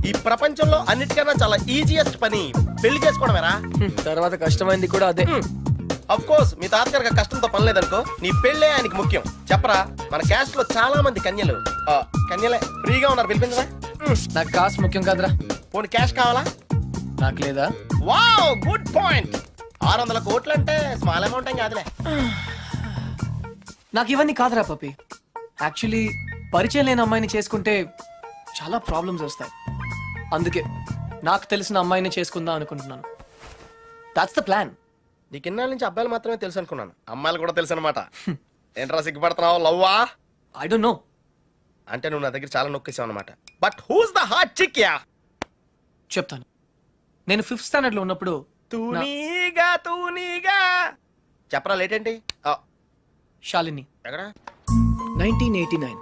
ఈ ప్రపంచంలో అన్నిటికన్నా చాలా ఈజియెస్ట్ పని పెళ్లి చేసుకోవడమేరా. తర్వాత కష్టమైంది కూడా అదే. అఫ్ కోర్స్ మీ తాతగారికి కష్టంతో పని లేదనుకో, నీ పెళ్ళే ఆయనకి ముఖ్యం. చెప్పరా, మన క్యాస్ట్ లో చాలా మంది కన్యలే ఫ్రీగా ఉన్నారు, పిలిపించరా. నాకు కాస్ట్ ముఖ్యం కాదురా. పోనీ క్యాష్ కావాలా? నాకు లేదా? Wow, good point. 600 కోట్లు అంటే స్మాల్ అమౌంట్ ఏం కాదులే. నాకు ఇవన్నీ కాదురా పప్పి. యాక్చువల్లీ పరిచయం లేని అమ్మాయిని చేసుకుంటే చాలా ప్రాబ్లమ్స్ వస్తాయి. అందుకే నాకు తెలిసిన అమ్మాయిని చేసుకుందాం అనుకుంటున్నాను. That's the plan. నీకు ఇన్నాళ్ళ నుంచి అబ్బాయిలు మాత్రమే తెలుసు అనుకున్నాను, అమ్మాయిలు కూడా తెలుసు అనమాట. ఏంట్రా సిగ్గుపడుతున్నావు? లవ్వా? I don't know. అంటే నువ్వు నా దగ్గర చాలా నొక్కేసావు అనమాట. But who's the hot chick? Yeah చెప్తాను. నేను 5th స్టాండర్డ్ లో ఉన్నప్పుడు తూనీగా చెప్పరా. లేట్ ఏంటి? శాలిని. ఎక్కడ? 1989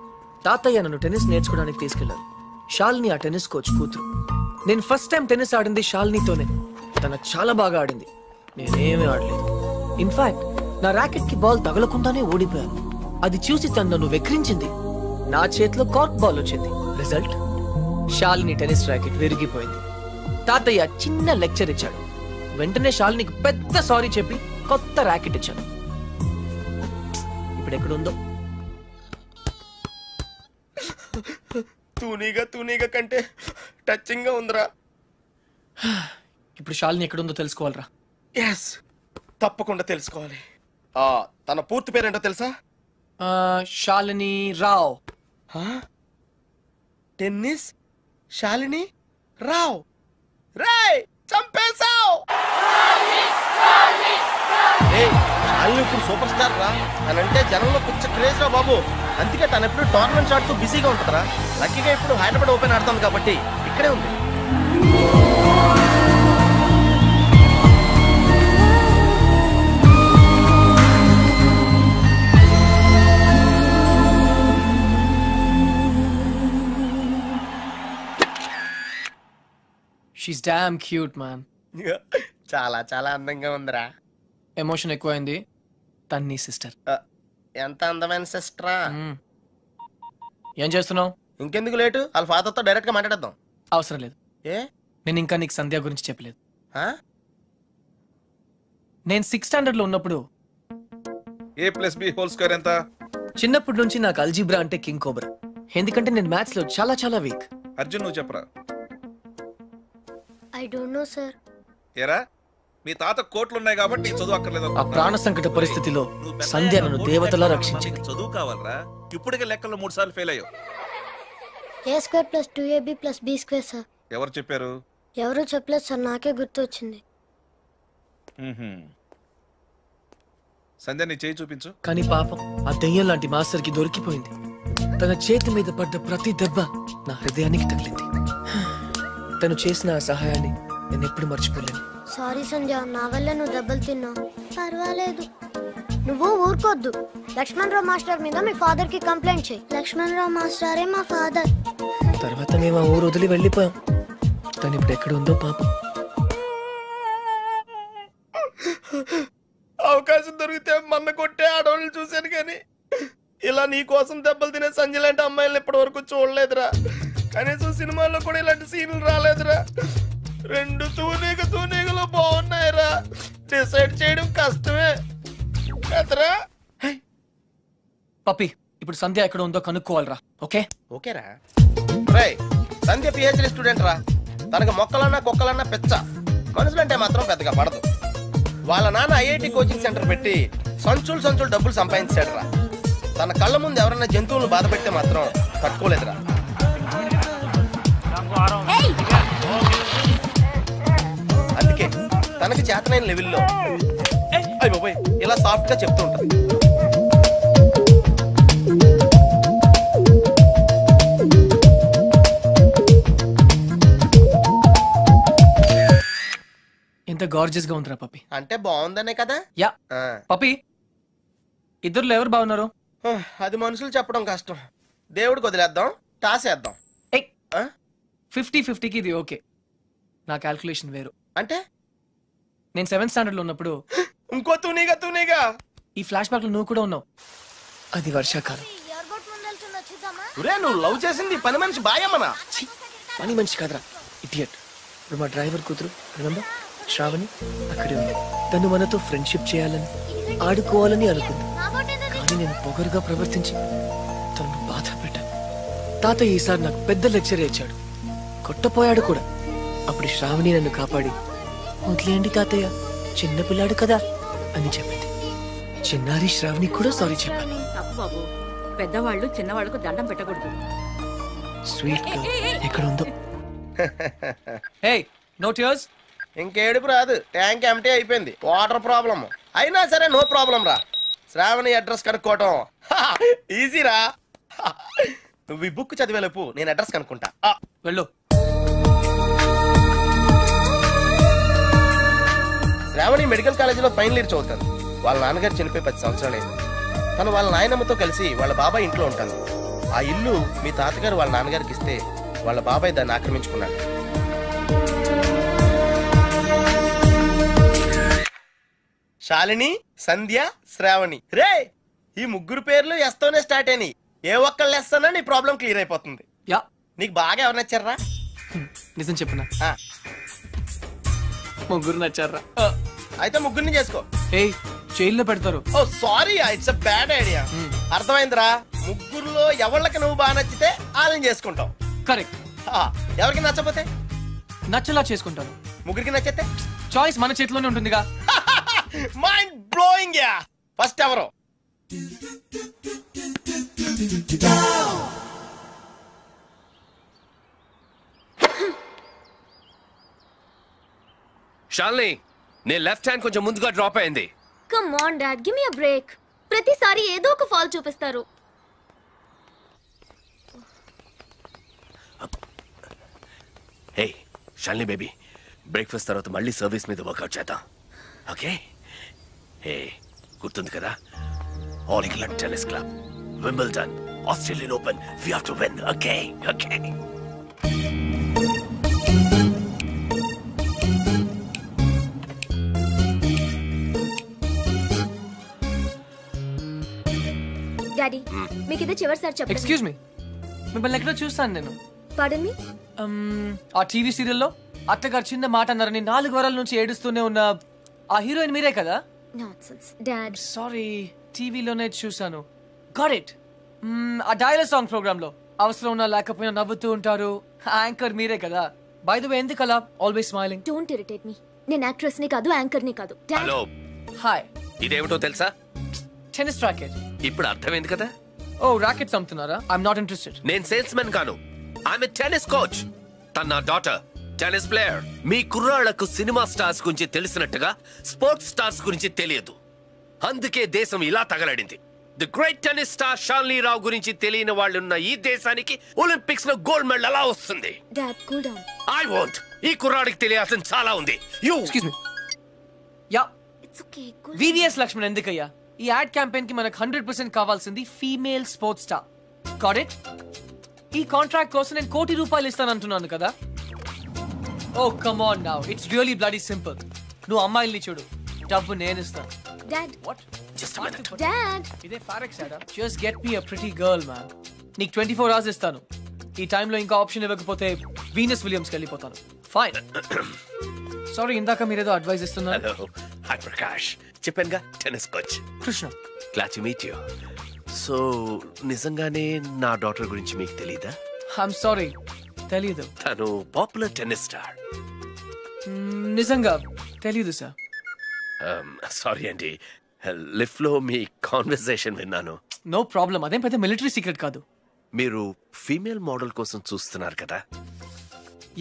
తాతయ్య నన్ను టెన్నిస్ నేర్చుకోవడానికి తీసుకెళ్లారు. శాలిని ఆ టెన్నిస్ కోచ్ కూతురు. నేను ఫస్ట్ టైం టెన్నిస్ ఆడింది శాలినితోనే. తన చాలా బాగా ఆడింది, నేనేమీ ఆడలేదు. ఇన్ఫాక్ట్ నా ర్యాకెట్ కి బాల్ తగలకుండానే ఓడిపోయాను. అది చూసి తను నన్ను వెక్రించింది. నా చేతిలో కార్క్ బాల్ వచ్చింది. రిజల్ట్, శాలిని టెన్నిస్ ర్యాకెట్ విరిగిపోయింది. తాతయ్య చిన్న లెక్చర్ ఇచ్చాడు. వెంటనే శాలినికి పెద్ద సారీ చెప్పి కొత్త ర్యాకెట్ ఇచ్చాను. ఇప్పుడు ఎక్కడుందో. తూనీగా కంటే టచింగ్ గా ఉందిరా. ఇప్పుడు శాలిని ఎక్కడుందో తెలుసుకోవాలరా. ఎస్, తప్పకుండా తెలుసుకోవాలి. తన పూర్తి పేరేంటో తెలుసా? శాలిని రావ్. టెన్నిస్ శాలిని రావ్. రేయ్, చంపేశావ్. శాలిని ఇప్పుడు సూపర్ స్టార్ రా. తనంటే జనంలో పిచ్చ క్రేజ్ రా బాబు. అందుకే తను ఎప్పుడు టోర్నమెంట్స్ ఆడుతూ బిజీగా ఉంటుందిరా. లక్కీగా ఇప్పుడు హైదరాబాద్ ఓపెన్ ఆడుతుంది కాబట్టి ఇక్కడే ఉంది. She's damn cute, man. చాలా చాలా అందంగా ఉందిరా. ఎమోషన్ ఎక్కువైంది. తన్ని సిస్టర్. ఎంత అందమైన సిస్టరా. ఏం చేస్తున్నావు? ఇంకెందుకు లేటు, వాళ్ళ ఫాదర్తో డైరెక్ట్ గా మాట్లాడేద్దాం. అవసరం లేదు. ఏ? నేను ఇంకా నీకు సంధ్య గురించి చెప్పలేదు. నేను 6th స్టాండర్డ్ లో ఉన్నప్పుడు a+b² ఎంత? చిన్నప్పటి నుంచి నాకు అల్జీబ్రా అంటే కింగ్ కోబ్రా. ఎందుకంటే నేను మ్యాథ్స్ లో చాలా చాలా వీక్. అర్జున్, నువ్వు చెప్పరా. I don't know, sir. ఏరా, మీ తాత కోట్లు ఉన్నాయి కాబట్టి నీకు చదువు అక్కర్లేదు. ఆ ప్రాణ సంకట పరిస్థితిలో సంధ్య నన్ను దేవతలా రక్షించింది. చదువు కావాలరా. ఇప్పటికే లెక్కల్లో 3 సార్లు ఫెయిల్ అయ్యావు. a² + 2ab + b², sir. ఎవరు చెప్పారు? ఎవరు చెప్పలేదు సార్, నాకే గుర్తు వచ్చింది. సంధ్య, నీ చేయి చూపించు. కానీ పాపం ఆ దెయ్యం లాంటి మాస్టర్ కి దొరికిపోయింది. తన చేతి మీద పడ్డ ప్రతి దెబ్బ నా హృదయానికి తగిలింది. తను చేసిన ఆ సహాయాన్ని నేను ఎప్పుడు మర్చిపోలేను. సారీ సంధ్య, నా వల్ల నువ్వు దెబ్బలు తిన్నావు. పర్వాలేదు, నువ్వు ఊరుకోద్దు. లక్ష్మణరావు మాస్టర్ మీద మీ ఫాదర్ కి కంప్లైంట్ చేయి. లక్ష్మణరావు మాస్టరే మా ఫాదర్. తర్వాత మేము ఆ ఊరు వదిలి వెళ్ళిపోయాం. తను ఇప్పుడు ఎక్కడ ఉందో పాపం. అవకాశం దొరికితే మన్న కొట్టే ఆడవాళ్ళు చూశాను, కానీ ఇలా నీ కోసం దెబ్బలు తినే సంజయ్ లాంటి అమ్మాయిలను ఇప్పటి వరకు చూడలేదురా. కనీసం సినిమాల్లో కూడా ఇలాంటి సీన్లు రాలేదురా. 2 తూనీగలో బాగున్నాయిరా. డిసైడ్ చేయడం కష్టమే కదరా. పప్పి, ఇప్పుడు సంధ్య ఎక్కడ ఉందో కనుక్కోవాలరా. ఓకేరా. రేయ్, సంధ్య పిహెచ్డి స్టూడెంట్ రా. తనకు మొక్కలన్నా కుక్కలన్నా పెచ్చ. మనుషులంటే మాత్రం పెద్దగా పడదు. వాళ్ళ నాన్న ఐఐటి కోచింగ్ సెంటర్ పెట్టి సంచులు డబ్బులు సంపాదించాడు రా. తన కళ్ళ ముందు ఎవరైనా జంతువులను బాధ పెడితే మాత్రం తట్టుకోలేదురా. అందుకే తనకి చేతనైన లెవెల్లో ఇలా సాఫ్ట్ గా చెప్తూ ఉంటారు. ఎంత గార్జియస్ గా ఉందిరా పప్పి. అంటే బాగుందనే కదా. యా పప్పి, ఇద్దరులో ఎవరు బాగున్నారు? అది మనుషులు చెప్పడం కష్టం. దేవుడికి వదిలేద్దాం, టాస్ వేద్దాం. 50-50కి ఇది ఓకే. నా క్యాల్కులేషన్ వేరు. అంటే నేను 7th స్టాండర్డ్ లో ఉన్నప్పుడు ఇంకో తూనీగా ఈ ఫ్లాష్ బ్యాక్ లో నువ్వు కూడా ఉన్నావు. అది వర్షాకాలం. ఒరే నువ్వు లవ్ చేసింది పని మనిషి బాయమ్మనా? ఛీ, పని మనిషి కాదురా ఇడియట్. ఇప్పుడు మా డ్రైవర్ కూతురు రిమెంబర్ శ్రావణి అక్కడే ఉంది. తను మనతో ఫ్రెండ్షిప్ చేయాలని ఆడుకోవాలని అనుకుంది. కానీ నేను పొగరుగా ప్రవర్తించి తనను బాధ పెట్టాను. తాతయ్య ఈసారి నాకు పెద్ద లెక్చర్ ఇచ్చాడు, కొట్టపోయాడు కూడా. అప్పుడు శ్రావణి నన్ను కాపాడి వదిలేయండి తాతయ్య చిన్నపిల్లాడు కదా అని చెప్పింది. చిన్నారి శ్రావణి కూడా సారీ చెప్పాను. తప్పు బాబు, పెద్దవాళ్ళు చిన్నవాళ్ళకు దండం పెట్టకూడదు. స్వీట్ గా ఎక్కడ ఉందో. Hey no tears. ఇంకేడుపు రాదు, ట్యాంక్ ఎంటీ అయిపోయింది. వాటర్ ప్రాబ్లమ్ అయినా సరే నో ప్రాబ్లం రా. శ్రావణి అడ్రస్ కనుక్కోవటం ఈజీ రా. నువ్వు ఈ బుక్ చదివేలోపు నేను అడ్రస్ కనుక్కుంటా. వెళ్ళు. శ్రావణి మెడికల్ కాలేజీలో ఫైనల్ ఇయర్ చదువుతాను. వాళ్ళ నాన్నగారు చనిపోయి 10 సంవత్సరాలైంది. తను వాళ్ళ నాయనమ్మతో కలిసి వాళ్ళ బాబాయ్ ఇంట్లో ఉంటాను. ఆ ఇల్లు మీ తాతగారు వాళ్ళ నాన్నగారికి ఇస్తే వాళ్ళ బాబాయ్ దాన్ని ఆక్రమించుకున్నాడు. శాలిని, సంధ్య, శ్రావణి. రే ఈ ముగ్గురు పేర్లు ఎస్తోనే స్టార్ట్ అయినాయి. ఏ ఒక్కళ్ళు ఎస్తానో నీ ప్రాబ్లం క్లియర్ అయిపోతుంది. యా నీకు బాగా ఎవరు నచ్చారా? నిజం చెప్పునా, ముగ్గురు నచ్చారా? అయితే ముగ్గురిని చేసుకో. ఏ జైల్లో పెడతారు. Oh sorry, it's a bad idea. అర్థమైందిరా? ముగ్గురులో ఎవళ్ళకి నువ్వు బాగా నచ్చితే వాళ్ళని చేసుకుంటావు. కరెక్ట్. ఎవరికి నచ్చపోతే నచ్చలా చేసుకుంటాను. ముగ్గురికి నచ్చితే చాయిస్ మన చేతిలోనే ఉంటుందిగా. Mind blowing. యా ఫస్ట్ ఎవరు? షాల్ని, నీ లెఫ్ట్ హ్యాండ్ కొంచెం ముందుగా డ్రాప్ అయింది. Come on dad, give me a break. ప్రతిసారి ఏదో ఒక ఫాల్ చూపిస్తారు. హే షాల్ని బేబీ, బ్రేక్ఫాస్ట్ తర్వాత మళ్ళీ సర్వీస్ మీద వర్కౌట్ చేద్దాం, ఓకే? హే గుర్తుంది కదా, All England Tennis Club, Wimbledon, Australian Open, we have to win, okay? Okay. Daddy మీకు ఇది చివరిసారి చెప్పండి. ఎక్స్క్యూజ్ మీ, మిమ్మల్ని ఎక్కడో చూస్తాను నేను. పార్డన్ మీ? ఆ టీవీ సీరియల్లో అత్తగారు చిన్న మాట అన్నారని 4 వారాల నుంచి ఏడుస్తూనే ఉన్న ఆ హీరోయిన్ మీరే కదా? Nonsense dad. సారీ, టీవీలోనే చూసాను. Got it. ఆ డైలాగ్ సాంగ్ ప్రోగ్రామ్ లో అవసరం ఉన్నా లేకపోయినా నవ్వుతూ ఉంటారు. యాంకర్ మీరే కదా? బై ద వే, ఎందుకు అలా always smiling? Don't irritate me. నేను యాక్ట్రెస్ ని కాదు, యాంకర్ ని కాదు. Hello, hi. ఇదేమిటో తెలుసా? Tennis racket. ఇప్పుడు అర్థమైంది కదా? ఓ రాకెట్స్ అమ్ముతున్నారా? I'm not interested. నేను సేల్స్ మెన్ కాను, ఐఎమ్ ఎ టెన్నిస్ కోచ్. తన నా డాటర్ టెన్నిస్ ప్లేయర్. మీ కుర్రాళ్లకు సినిమా స్టార్స్ గురించి తెలిసినట్టుగా స్పోర్ట్స్ స్టార్స్ గురించి తెలియదు. అందుకే దేశం ఇలా తగలడింది. ది గ్రేట్ టెన్నిస్ స్టార్ షాల్ని రావు గురించి తెలియని వాళ్ళున్న ఈ దేశానికి ఒలింపిక్స్ లో గోల్డ్ మెడల్ ఎలా వస్తుంది? Dad cool down. I want. ఈ కుర్రాడికి తెలియాల్సిన చాలా ఉంది. You excuse me. Yeah, it's okay. Cool. VVS Laxman ఎందుకయ్యా? ఈ యాడ్ క్యాంపెయిన్ కి మనకు 100% కావాల్సింది female sports star. Got it? ఈ కాంట్రాక్ట్ కోసం నేను ₹1 కోటి ఇస్తానంటున్నాను కదా. Oh come on now, it's really bloody simple. నువ్వు అమ్మాయిల్ని చూడు, డబ్బు నేను ఇస్తాను. Dad. What? Just a minute. Dad. ఇదే ఫారెక్స్ యాడా? Just get me a pretty girl man. నీకు 24 hours ఇస్తాను. ఈ టైంలో ఇంకా ఆప్షన్ ఇవ్వకపోతే వీనస్ విలియమ్స్కి వెళ్ళిపోతాను. ఫైన్. సారీ, ఇందాక మీరేదో అడ్వైస్ ఇస్తున్నారు. Hello, hi Prakash. చెప్పానుగా, tennis coach Krishna. Glad to meet you. So నిజంగానే నా డాటర్ గురించి మీకు తెలీదా? ఐఎమ్ సారీ, తెలీదు. తను పాపులర్ టెన్నిస్ స్టార్. నిజంగా తెలీదు సార్. సారీ అండి, లిఫ్ట్ లో మీ కాన్వర్సేషన్ విన్నాను. నో ప్రాబ్లం, అదేం పెద్ద మిలిటరీ సీక్రెట్ కాదు. మీరు ఫీమేల్ మోడల్ కోసం చూస్తున్నారు కదా?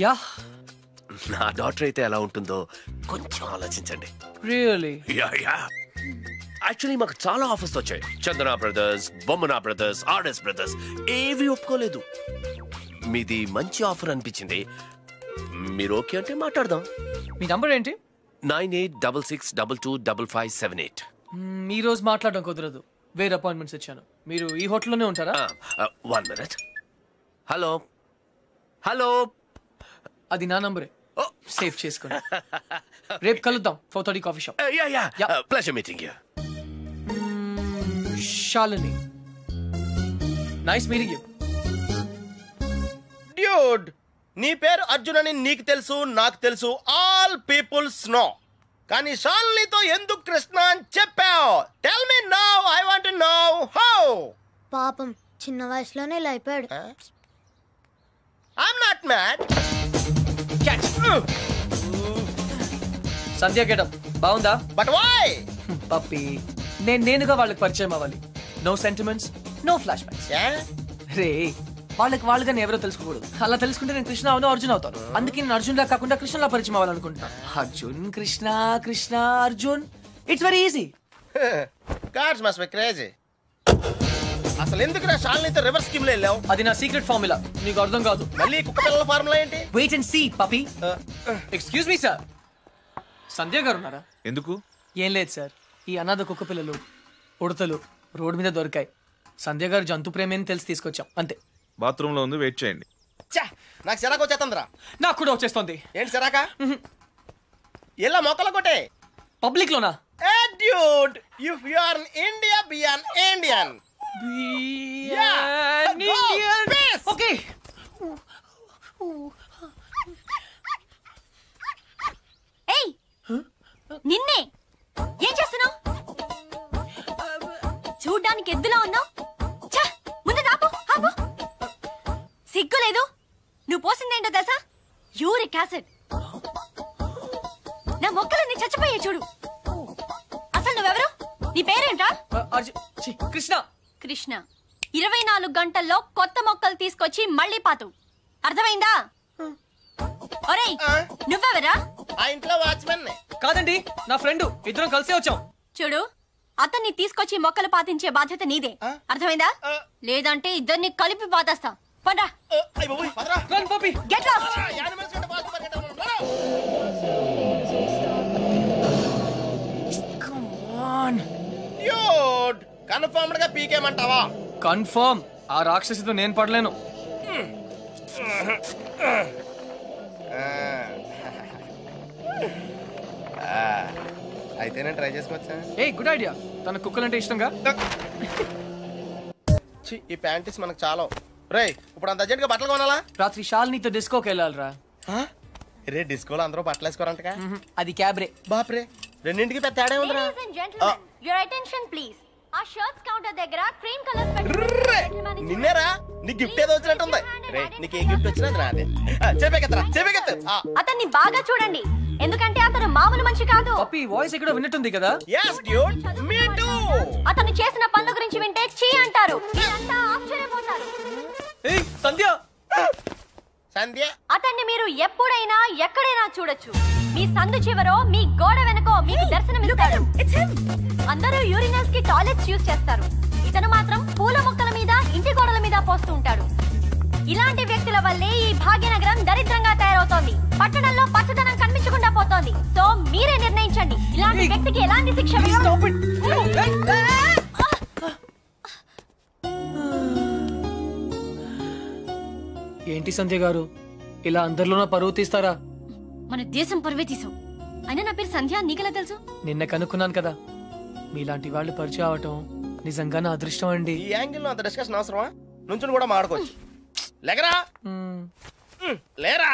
యా. నా డాటర్ అయితే ఎలా ఉంటుందో కొంచెం ఆలోచించండి. రియల్లీ? Yeah yeah. యాక్చువల్లీ మాకు చాలా ఆఫర్స్ వచ్చాయి. చందన బ్రదర్స్, బొమ్మనా బ్రదర్స్, ఆర్ఎస్ బ్రదర్స్, ఏవి ఒప్పుకోలేదు. మీది మంచి ఆఫర్ అనిపించింది. మీరు ఓకే అంటే మాట్లాడదాం. మీ నంబర్ ఏంటి? 9866225578. ఈ రోజు మాట్లాడడం కుదరదు, వేరే అపాయింట్మెంట్స్ ఇచ్చాను. మీరు ఈ హోటల్లోనే ఉంటారా? 1 minute. హలో హలో, అది నా నంబరే, సేవ్ చేసుకోండి. రేపు కలుద్దాం 4:30 coffee shop. Yeah, pleasure meeting you. Shalini. Nice meeting you. Dude నీ పేరు అర్జున్ అని నీకు తెలుసు, నాకు తెలుసు, ఆల్ పీపుల్స్ నో. కానీ షాలినితో ఎందుకు కృష్ణ అని చెప్పావు? Tell me now, I want to know how. పాపం చిన్న వయసులోనే ఇలా అయిపోయాడు. I'm not mad. Sandhya getup బాగుందా? But why? పప్పి నేనుగా వాళ్ళకి పరిచయం అవ్వాలి. No sentiments, no flashbacks. రే వాళ్ళకి వాళ్ళుగా ఎవరో తెలుసుకోకూడదు. అలా తెలుసుకుంటే నేను కృష్ణ అవును, అర్జున్ అవుతాను. అందుకే నేను అర్జున్ లా కాకుండా కృష్ణలా పరిచయం అవ్వాలనుకుంటున్నా. Arjun Krishna, Krishna Arjun, it's very easy. Cards must be crazy. అసలు ఎందుకు నా షాలినితో రివర్స్ స్కీమ్ లో వెళ్ళావు? అది నా సీక్రెట్ ఫార్ములా, నీకు అర్థం కాదు. మళ్ళీ కుక్క పిల్లల ఫార్ములా ఏంటి? Wait and see puppy. Excuse me sir, Sandhya garu ఉన్నారా? ఎందుకు? ఏం లేదు సార్, ఈ అనాథ కుక్క పిల్లలు ఉడతలు రోడ్డు మీద దొరికాయి. సంధ్య గారు జంతు ప్రేమని తెలిసి తీసుకొచ్చాం అంతే. బాత్రూమ్ లో ఉంది, వెయిట్ చేయండి. నాకు సిరాకు వచ్చేస్తుందిరా. నాకు కూడా వచ్చేస్తుంది. ఏంటి సిరాకా? ఇలా మొక్కలు కొట్టే పబ్లిక్ లోనా? Dude, if you are in India, be an Indian. Yeah, go, peace. Okay. ఏయ్ నిన్నే ఏం చేస్తున్నావు? చూడ్డానికి ఎద్దులా ఉన్నావు. ముందు ఆపు ఆపు. సిగ్గు లేదు. నువ్వు పోసిందేంటో తెలుసా? Uric acid. నా మొక్కలన్నీ చచ్చిపోయాయి చూడు. అసలు నువ్వెవరు? నీ పేరేంటా? కృష్ణ. కృష్ణ 24 గంటల్లో కొత్త మొక్కలు తీసుకొచ్చి మళ్ళీ పాతు. అర్థమైందా? ఒరేయ్ నువ్వెవరా? ఆ ఇంట్లో వాచ్మెన్. కాదండి, నా ఫ్రెండ్. ఇద్దరం కలిసే వచ్చాం. చూడు, అతన్ని తీసుకొచ్చి మొక్కలు పాతించే బాధ్యత నీదే. అర్థమైందా? లేదంటే ఇద్దరిని కలిపి పాతేస్తా. పండ్రా. Run puppy. Get lost. Dude confirmed గా పీకేమంటావా? కన్ఫర్మ్. ఆ రాక్షసితో నేను పడలేను. అయితే నేను ట్రై చేసుకోవచ్చా? A good idea. తన కుక్కలంటే ఇష్టంగా. ఈ ప్యాంటీస్ మనకు చాలా. రేయ్ ఇప్పుడు అంత అర్జెంట్ గా బట్టలు కొనాలా? రాత్రి షాలినితో డిస్కోకి వెళ్ళాలిరా. రే డిస్కోలో అందరూ బట్టలు వేసుకోరంటగా. అది క్యాబ్రే. బాప్రే, రెండింటికి పెద్ద తేడా ఉందిరా. Ladies and gentlemen, your attention please. ఆ షర్ట్స్ కౌంటర్ దగ్గర క్రీమ్ కలర్ పెట్టుకుని నిన్నేరా నీ గిఫ్ట్ ఏదో వచ్చినట్టుంది. రే నీకు ఏ గిఫ్ట్ వచ్చినా నాదే. చెప్పేకెత్తరా చెప్పేకెత్త. అతన్ని బాగా చూడండి, ఎందుకంటే అతను మామూలు మనిషి కాదు. పప్పి వాయిస్ ఎక్కడో విన్నట్టుంది కదా. yes dude me too. అతను చేసిన పనుల గురించి వింటే చీ అంటారు. మీరంతా ఆశ్చర్యపోతారు. ఏయ్ సంధ్య. సంధ్య అతన్ని మీరు ఎప్పుడైనా ఎక్కడైనా చూడొచ్చు. మీ సందు చివరో మీ గోడ వెనకో మీకు దర్శనమిస్తాడు. అందరూ యూరినల్స్ కి టాయిలెట్స్ యూజ్ చేస్తారు. ఇతను మాత్రం పూల మొక్కల మీద ఇంటి గోడల మీద పోస్తూ ఉంటాడు. ఇలాంటి వ్యక్తుల వల్లే ఈ భాగ్యనగరం దరిద్రంగా తయారవుతోంది. పట్టణంలో పచ్చదనం కనిపించకుండా పోతోంది. సో మీరే నిర్ణయించండి, ఇలాంటి వ్యక్తికి ఎలాంటి శిక్ష ఏంటి సంధ్య గారు ఇలా అందరిలోనూ పరువు తీస్తారా? మన దేశం పరువే తీసావు. అయినా నా పేరు సంధ్య, నీకెలా తెలుసు? నిన్న కనుక్కున్నాను కదా. మీలాంటి వాళ్ళు పరిచయం అవటం నిజంగా నా అదృష్టం అండి. ఈ యాంగిల్ లో అంత డిస్కషన్ అవసరమా? నుంచుని కూడా మాడుకోవచ్చు. లేకరా లేరా.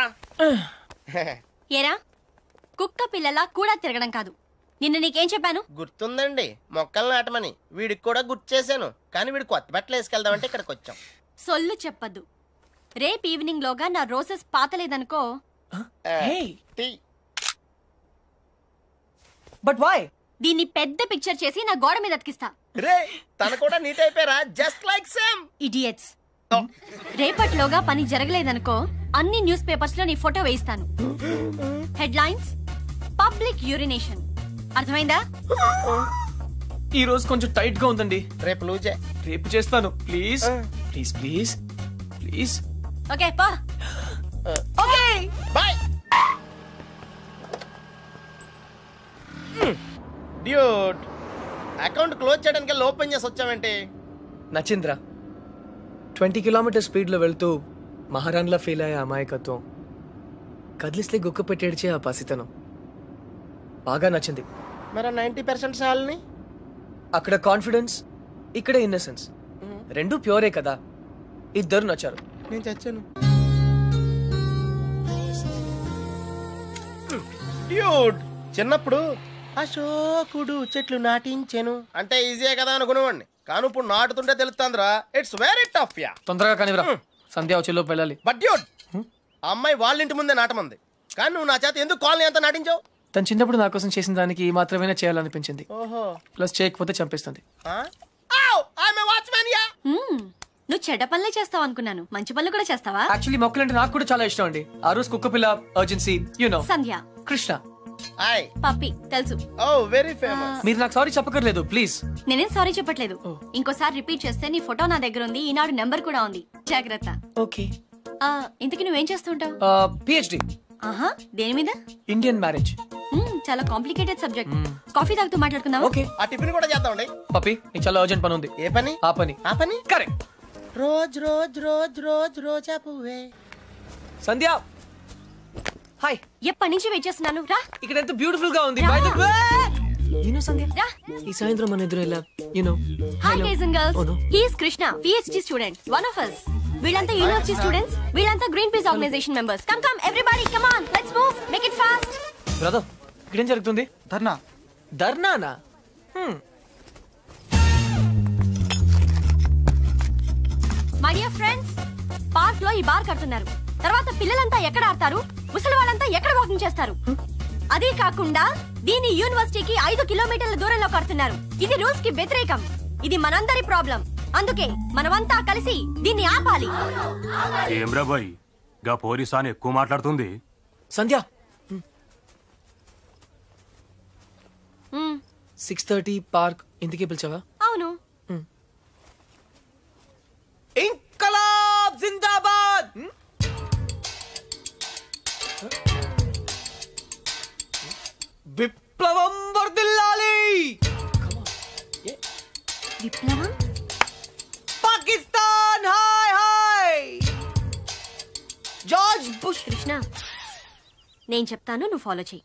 ఏరా కుక్క పిల్లలా కూడా తిరగడం కాదు. నిన్న నీకేం చెప్పాను? గుర్తుందండి, మొక్కలు నాటమని. వీడికి కూడా గుర్తు చేశాను, కానీ వీడు కొత్త బట్టలు వేసుకెళ్దామంటే ఇక్కడికి వచ్చాం. సొల్లు చెప్పద్దు. రేపు ఈవినింగ్ లోగా నా రోజెస్ పాతలేదనుకో. But why? దీన్ని పెద్ద పిక్చర్ చేసి నా గోడ మీద అతికిస్తా. రే తన కూడా నీట్ అయిపోయారా? Just like same. ఇడియట్స్. రేపటిలోగా పని జరగలేదనుకో, అన్ని న్యూస్ పేపర్స్ లో నీ ఫోటో వేయిస్తాను. Headlines public urination. అర్థమైందా? ఈ రోజు కొంచెం టైట్ గా ఉందండి. రేపు లూజే. రేపు చేస్తాను please please please please. Okay పా. Okay bye. Dude account close చేయడానికి ఓపెన్ చేసి వచ్చావేంటి? నచ్చింద్రా. 20 కిలోమీటర్ స్పీడ్లో వెళ్తూ మహారాణిలా ఫీల్ అయ్యే అమాయకత్వం, కదిలిస్తే గుక్క పెట్టేడ్చే ఆ పసితనం బాగా నచ్చింది. మరి 90% సాల్ని? అక్కడ కాన్ఫిడెన్స్, ఇక్కడ ఇన్నసెన్స్, రెండు ప్యూరే కదా. ఇద్దరు నచ్చారు. నేను చచ్చాను. డ్యూడ్ చిన్నప్పుడు అశోకుడు చెట్లు నాటించెను అంటే ఈజీయే కదా అనుకునేవాడిని, కానీ ఇప్పుడు నాటుతుంటే తెలుస్తుందిరా, ఇట్స్ వెరీ టఫ్ యా. తొందరగా కానివ్వరా, సంధ్య వచ్చేలోపు వెళ్ళాలి. బట్ డ్యూడ్ ఆ అమ్మాయి వాళ్ళ ఇంటి ముందే నాటమంది, కానీ నువ్వు నా చేత ఎందుకు కాలనీ అంతా నాటించావు? తను చిన్నప్పుడు నా కోసం చేసిన దానికి మాత్రమే చేయాలనిపించింది. ఓహో, ప్లస్ చేయకపోతే చంపేస్తుంది. నువ్వు చెడ్డ పనులే చేస్తావు అనుకున్నాను, మంచి పనులు కూడా చేస్తావా? యాక్చువల్లీ మొక్కలంటే నాకు కూడా చాలా ఇష్టం అండి. ఆ రోజు కుక్క పిల్ల, అర్జెన్సీ, యు నో, సంధ్య, కృష్ణ, పప్పి తెలుసు. ఓ వెరీ ఫేమస్. మీరు నాకు సారీ చెప్పకర్లేదు ప్లీజ్. నేనేం సారీ చెప్పట్లేదు. ఇంకోసారి రిపీట్ చేస్తే నీ ఫోటో నా దగ్గర ఉంది, ఈనాడు నెంబర్ కూడా ఉంది, జాగ్రత్త. ఓకే. ఇంతకీ నువ్వేం చేస్తుంటావు? పిహెచ్డి. ఆహా, దేని మీద? Indian marriage. చాలా కాంప్లికేటెడ్ సబ్జెక్ట్. కాఫీ తాగుతూ మాట్లాడుకుందాం. ఓకే. ఆ టిఫిన్ కూడా చేద్దామండి. పప్పి, నీకు చాలా అర్జెంట్ పని ఉంది. ఏ పని? ఆ పని. ఆ పని correct. Rose rose rose rose రోజా పువ్వే. సంధ్య, హాయ్. ఎప్పటి నుంచి వెయిట్ చేస్తున్నాను, రా. ఇక్కడ ఎంత బ్యూటిఫుల్ గా ఉంది. By the way, you know Sandhya, రా. ఈ సాయంత్రం మన ఎదురు ఎలా, you know. Hi guys and girls, Oh no. He is Krishna, PhD student, one of us. వీళ్ళంతా యూనివర్సిటీ స్టూడెంట్స్, వీళ్ళంతా green peace organisation members. Come come everybody, come on, let's move, make it fast. Brother, ఇక్కడ ఏం జరుగుతుంది? ధర్నా. ధర్నానా? My dear friends, park లో ఈ bar కడుతున్నారు. తర్వాత పిల్లలంతా ఎక్కడ ఆడతారు, ముసలి వాళ్ళంతా ఎక్కడ వాకింగ్ చేస్తారు? అదే కాకుండా దీని యూనివర్సిటీకి 5 కిలోమీటర్ల దూరంలో కడుతున్నారు. ఇది రూల్స్ కి వ్యతిరేకం. ఇది మనందరి ప్రాబ్లం. అందుకే మనమంతా కలిసి దీన్ని ఆపాలి. ఏమ్రా బాయ్, గా పోలీసాని ఎక్కువ మాట్లాడుతుంది. సంధ్య, 6:30 పార్క్. ఇంటికి పిలిచావా? అవును. ఇంకలాబ్ జిందాబాద్. విప్లవం వర్ధిల్లాలి. విప్లవం? Pakistan hi hi. George bush. Krishna, నేను చెప్తాను, నువ్వు ఫాలో చెయ్యి.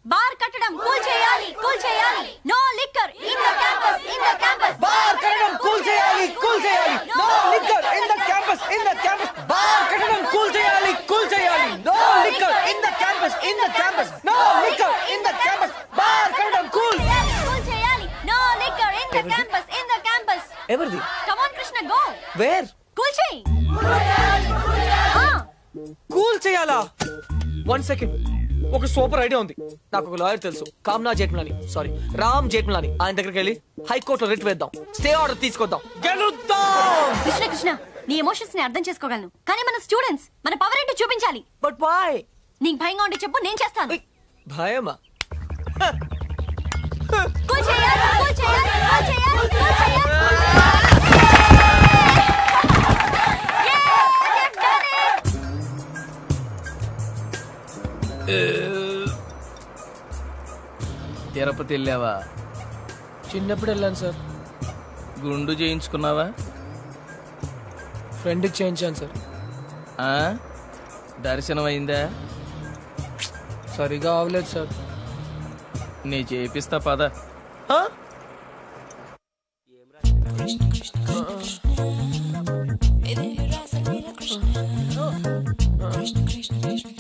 బార్ కట్టడం కూల్ చేయాలి, కూల్ చేయాలి. No liquor in the campus, in the campus. Bar కట్టడం కూల్ చేయాలి, కూల్ చేయాలి. No liquor in the campus, in the campus. Bar కట్టడం కూల్ చేయాలి, కూల్ చేయాలి. No liquor in the campus, in the campus. No liquor in the campus. Bar కట్టడం cool చేయాలి. No liquor in the campus, in the campus. ఎవరిది? Come on Krishna, go. Where? Cool చేయి. Cool చేయాలా? 1 second. ఒక super idea ఉంది. నాకు ఒక lawyer తెలుసు, కామ్నా జేఠ్మలాని, సారీ రామ్ జేఠ్మలాని. ఆయన దగ్గరికి వెళ్ళి హైకోర్టులో రిట్ వేద్దాం, స్టే ఆర్డర్ తీసుకొద్దాం, గెలుద్దాం. కృష్ణ కృష్ణ, నీ ఎమోషన్స్ ని అర్థం చేసుకోగలను, కానీ మన స్టూడెంట్స్, మన పవర్ ఏంటో చూపించాలి. But why? నీకు భయంగా ఉంటే చెప్పు, నేను చేస్తాను. భయమా? కూల్ చేయాలి, కూల్ చేయాలి, కూల్ చేయాలి, కూల్ చేయాలి. తిరుపతి వెళ్ళావా? చిన్నప్పుడు వెళ్ళాను సార్. గుండు చేయించుకున్నావా? ఫ్రెండ్కి చేయించాను సార్. దర్శనం అయిందా? సరిగా అవలేదు సార్. నీ చేపిస్తా పద.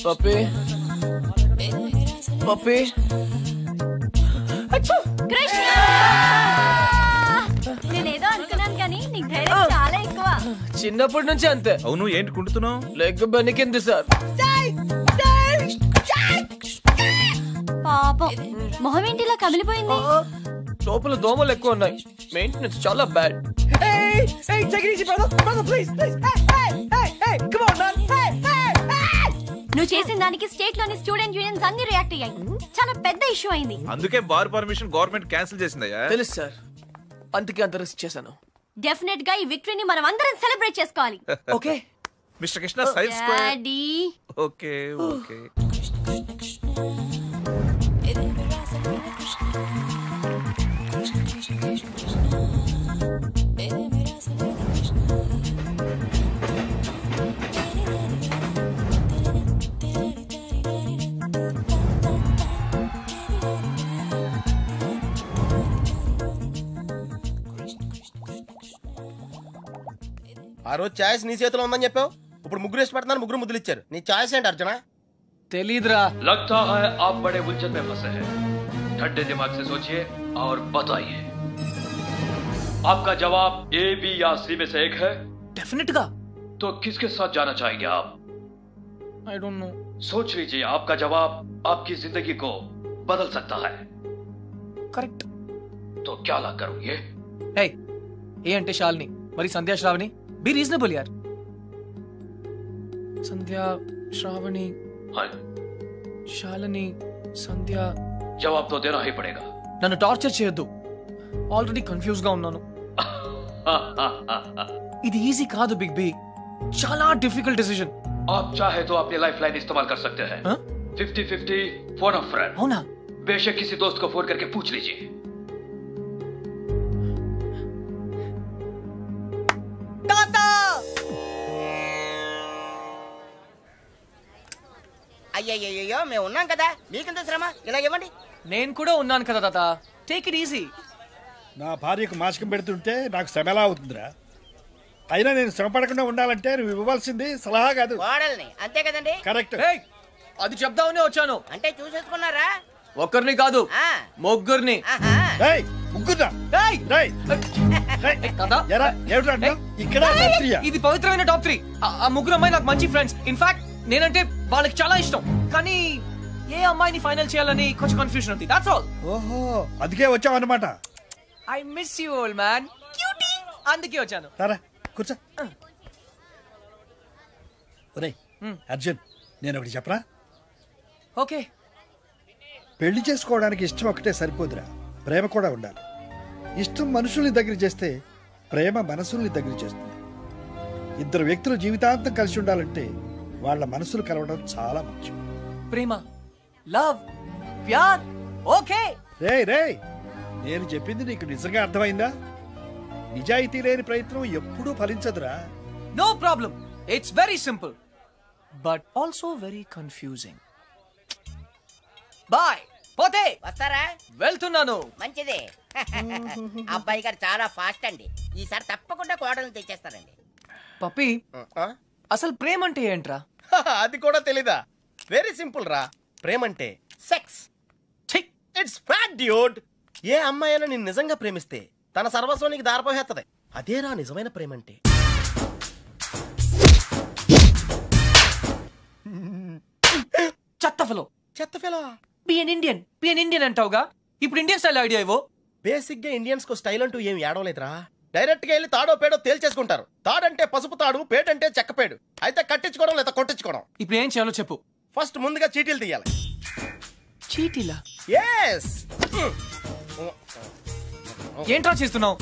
పప్పి, పప్పి. కృష్ణ, నేనేదో అనుకున్నాను కానీ నీకు ధైర్యం చాలా ఎక్కువ. చిన్నప్పటి నుంచి అంతే. అవును, ఏంటి కుంటున్నావు? Leg బెనికింది sir. పాపం, మొహం ఏంటిలా కమిలిపోయింది? లోపల దోమలు ఎక్కువ ఉన్నాయి. మెయింటెనెన్స్ చాలా బ్యాడ్. నువ్వు చేసిన దానికి స్టేట్ లోని స్టూడెంట్ యూనియన్స్ అన్ని రియాక్ట్ అయ్యాయి. చాలా పెద్ద ఇష్యూ అయింది. అందుకే బార్ పర్మిషన్ గవర్నమెంట్ క్యాన్సిల్ చేసిందయ్యా. తెలుసు సార్, అందుకే అంత రిస్క్ చేశాను. డెఫినెట్ గా ఈ విక్టరీని మనం అందరం సెలబ్రేట్ చేసుకోవాలి. Okay mister Krishna, side square. Daddy, okay okay. ఆ రోజు ఛాయిస్ నీ చేతిలో ఉందని చెప్పావు, ఇప్పుడు ముగ్గురు ఇష్టపడుతున్నారు, ముగ్గురు ముద్దులు ఇచ్చారు. నీ ఛాయిస్ ఏంటి అర్జున? తెలీదురా. लगता है आप बड़े उलझन में फंसे हैं. ठंडे दिमाग से सोचिए और बताइए. आपका जवाब ए, बी या सी में से एक है. डेफिनेट गा. तो किसके साथ जाना चाहेंगे आप? I don't know. सोच लीजिए, आपका जवाब आपकी जिंदगी को बदल सकता है. करेक्ट. तो क्या लॉक करूं ये? हे, ए అంటే శాలిని, మరి సంధ్యా శ్రావణి. బి రీజనబుల్ యార్. సంధ్యా శ్రావణి. हाँ. శాలిని సంధ్యా. जवाब तो देना ही पड़ेगा. నన్ను టార్చర్ చేయొద్దు. ఆల్రెడీ కన్ఫ్యూజ్ గా ఉన్నాను. ఇది ఈజీ కాదు బిగ్ బి. చాలా డిఫికల్ట్ డిసిజన్. आप चाहे तो अपनी लाइफ लाइन इस्तेमाल कर सकते हैं. 50-50 फोन अ फ्रेंड. అవునా? बेशक किसी दोस्त को फोन करके पूछ लीजिए. అయ్యయ్యో మేము ఉన్నాం కదా, మీకెంత శ్రమ, ఇలా ఇవ్వండి. నేను కూడా ఉన్నాను కదా తాత. Take it easy. నా భార్యకు మాసికం పెడుతుంటే నాకు శ్రమ ఎలా అవుతుందిరా? అయినా నేను శ్రమ పడకుండా ఉండాలంటే నువ్వు ఇవ్వాల్సింది సలహా కాదు, కోడల్ని. అంతే కదండి? కరెక్ట్. అది చెప్దామనే వచ్చాను. అంటే చూసేసుకున్నారా? ఒక్కరిని కాదు, ముగ్గురిని. ఇది పవిత్రమైన టాప్ 3. ఆ ముగ్గురు అమ్మాయి నాకు మంచి ఫ్రెండ్స్. ఇన్ఫాక్ట్ నేనంటే వాళ్ళకి చాలా ఇష్టం. కానీ ఏ అమ్మాయిని ఫైనల్ చేయాలని కొంచెం కన్ఫ్యూజన్ ఉంది. That's all. ఓహో, అందుకే వచ్చావు అన్నమాట. I miss you old man. Cutie. అందుకే వచ్చాను. సరే కూర్చో. ఒరేయ్ అర్జున్, నేను ఒకటి చెప్పరా? ఓకే. పెళ్లి చేసుకోవడానికి ఇష్టం ఒకటే సరిపోదురా, ప్రేమ కూడా ఉండాలి. ఇష్టం మనుషుల్ని దగ్గర చేస్తే ప్రేమ మనసుల్ని దగ్గర చేస్తుంది. ఇద్దరు వ్యక్తులు జీవితాంతం కలిసి ఉండాలంటే వాళ్ళ మనసులు కలవడం చాలా ముఖ్యం. ప్రేమ, లవ్, ప్యార్. ఓకే. రేయ్, నేను చెప్పింది నీకు నిజంగా అర్థమైందా? నిజాయితీ లేని ప్రయత్నం ఎప్పుడూ ఫలించదురా. No problem. It's very simple but also very confusing. Bye. పోతే వస్తారా? వెళ్తున్నాను. మంచిది. అబ్బాయి గారు చాలా ఫాస్ట్ అండి. ఈసారి తప్పకుండా కోడల్ని తెచ్చేస్తారండి. పప్పి, అసలు ప్రేమ అంటే ఏంట్రా? అది కూడా తెలీదా? వెరీ సింపుల్ రా. ప్రేమ అంటే సెక్స్. It's fact dude. ఏ అమ్మాయి అయినా నిన్ను నిజంగా ప్రేమిస్తే తన సర్వస్వానికి దారిపోయేస్తుంది. అదేరా నిజమైన ప్రేమ అంటే. చెత్త ఫెలో. బి ఎన్ ఇండియన్ అంటావుగా. ఇప్పుడు ఇండియన్ స్టైల్ ఐడియా ఇవ్వు. బేసిక్ గా ఇండియన్స్ కు స్టైల్ అంటూ ఏం ఏడవలేదురా. డైరెక్ట్ గా వెళ్ళి తాడో పేడో తేల్చేసుకుంటారు. తాడంటే పసుపు తాడు, పేడంటే చెక్కపేడు. అయితే కట్టించుకోవడం లేదా కొట్టించుకోవడం. ఇప్పుడు ఏం చేయాలో చెప్పు. ఫస్ట్ ముందుగా చీటీలు తీయాలి. చీటీలా? ఎస్. ఏంట్రా చేస్తున్నావు?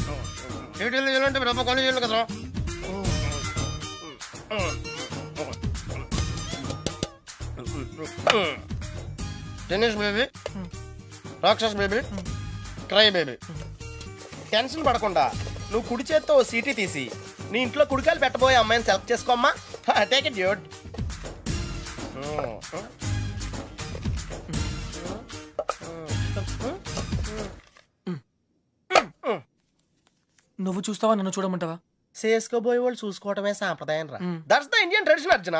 చీటీలు తీయాలంటే బ్రహ్మ కొని చేయాలి కదా. టెన్నిస్ బేబీ, రాక్షస్ బేబీ, క్రై బేబీ. టెన్షన్ పడకుండా నువ్వు కుడి చేత్తో ఓ సీటీ తీసి నీ ఇంట్లో కుడికాయలు పెట్టబోయే అమ్మాయిని సెలెక్ట్ చేసుకోమ్మా. Take it dude. నువ్వు చూస్తావా, నన్ను చూడమంటావా? చేసుకోబోయే వాళ్ళు చూసుకోవటమే సాంప్రదాయం రా. That's the Indian tradition Arjuna.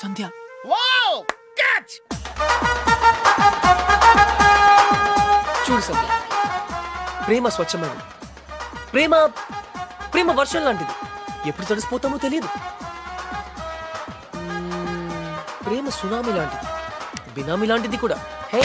Sandhya. Wow, catch. చూడు సంధ్య, ప్రేమ స్వచ్ఛమైనది. ప్రేమ వర్షం లాంటిది. ఎప్పుడు తడిసిపోతామో తెలియదు. ప్రేమ సునామీ లాంటిది, బినామీ లాంటిది కూడా. Hey,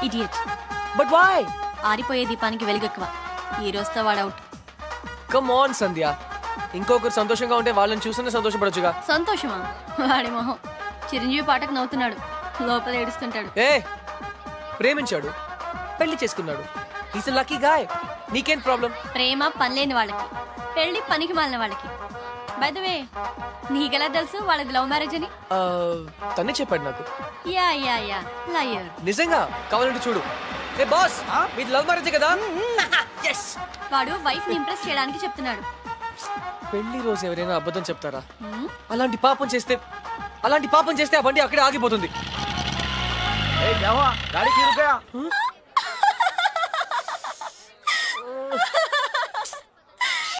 idiot. But why? ఆరిపోయే దీపానికి వెలుగెక్కువ. ఈ రోజుతో వాడు అవుట్. కమ్ ఆన్ సంధ్య, ఇంకొకరు సంతోషంగా ఉంటే వాళ్ళని చూస్తేనే సంతోషపడొచ్చుగా. సంతోషమా? వాడి మొహం. చిరంజీవి పాటకు నవ్వుతున్నాడు, లోపల ఏడుస్తుంటాడు. ఏ, ప్రేమించాడు, పెళ్లి చేసుకున్నాడు. Is lucky guy. నీకేం ప్రాబ్లం? ప్రేమ పనిలేని వాళ్ళకి, పెళ్లి పనికి మాలిన వాళ్ళకి. బై ద వే, నీకెలా తెలుసు వాళ్ళది లవ్ మ్యారేజ్ అని? తనే చెప్పాడు నాకు. Yeah liar. నిజంగా? కావాలంటే చూడు. ఏ బాస్, మీది లవ్ మ్యారేజ్ కదా? వాడు వైఫ్ ని ఇంప్రెస్ చేయడానికి చెప్తున్నాడు. పెళ్లి రోజు ఎవరైనా అబద్ధం చెప్తారా? అలాంటి పాపం చేస్తే ఆ బండి అక్కడే ఆగిపోతుంది. गाड़ी क्यों रुका?